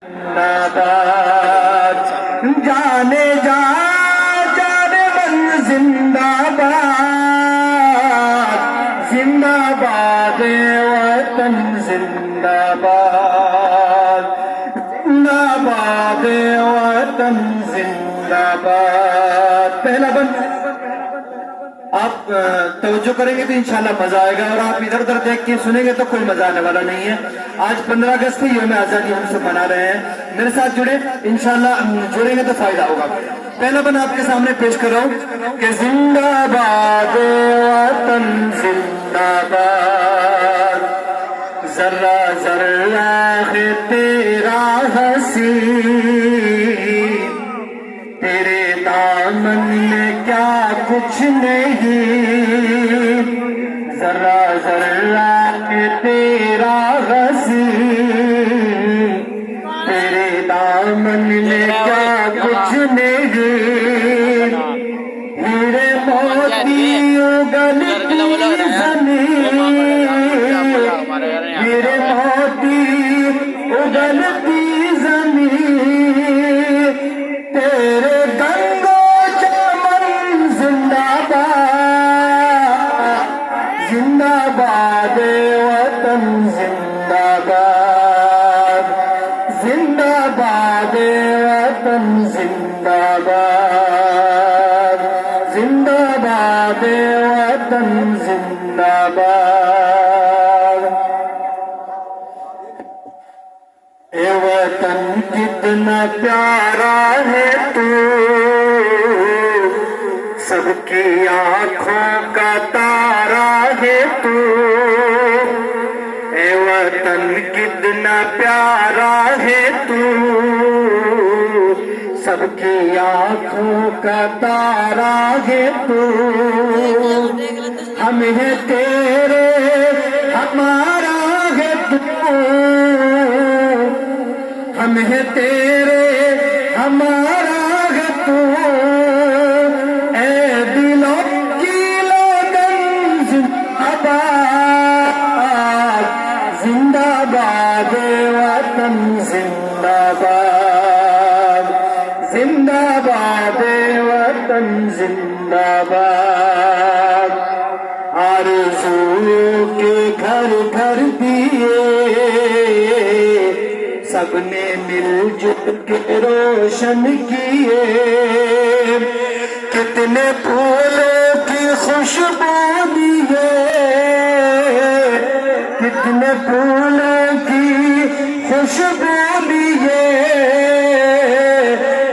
زندہ جانے جا جانے من زندہ باد زندہ باد وطن زندہ باد زندہ باد وطن زندہ باد. پہلا بند آپ توجہ کریں گے تو انشاءاللہ مزہ آئے گا، اور آپ ادھر ادھر دیکھ کے سنیں گے تو کوئی مزہ آنے والا نہیں ہے. آج 15 اگست ہے، یوم آزادی ہم سب منا رہے ہیں. میرے ساتھ جڑے، انشاءاللہ جڑیں گے تو فائدہ ہوگا. پہلا بند آپ کے سامنے پیش کر رہا ہوں کہ زندہ باد وطن زندہ باد، ذرہ ذرہ ہے تیرا حسین، تیرے دامن میں کیا کچھ نہیں، ذرہ ذرہ ہے تیرا حسین، تیرے دامن میں کیا کچھ نہیں، ہیرے موتی اگلتی زمین، ہیرے موتی اگلتی زمین، تیرے گنگو چمن زندہ باد، زندہ باد وطن زندہ باد، زندہ باد وطن زندہ باد، زندہ باد وطن زندہ باد. اے وطن کتنا پیارا ہے تو، سب کی آنکھوں کا تارا ہے تو، اے وطن کتنا پیارا ہے تو، سب کی آنکھوں کا تارا ہے تو، ہم ہے تیرے ہمارا ہے تو، ہم ہے تیرے ہمارا ہے تو، اے دلوں کی لگن زندہ باد، زندہ باد وطن زندہ باد، زندہ باد وطن زندہ باد. آرزو کے گھر گھر دیے سب نے مل جل کے روشن کیے، کتنے پھولوں کی خوشبو دیے، کتنے پھولوں کی خوشبو دیے،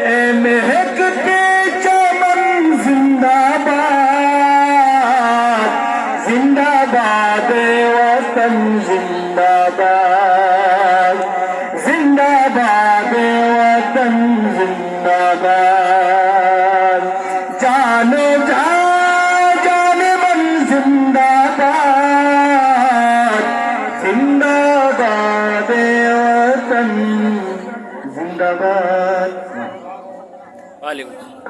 اے مہکتے چمن زندہ باد، زندہ باد وطن زندہ باد، زندہ باد وطن زندہ باد. جانے جا جانے من زندہ باد، زندہ باد وطن زندہ باد. وعلیکم السلام.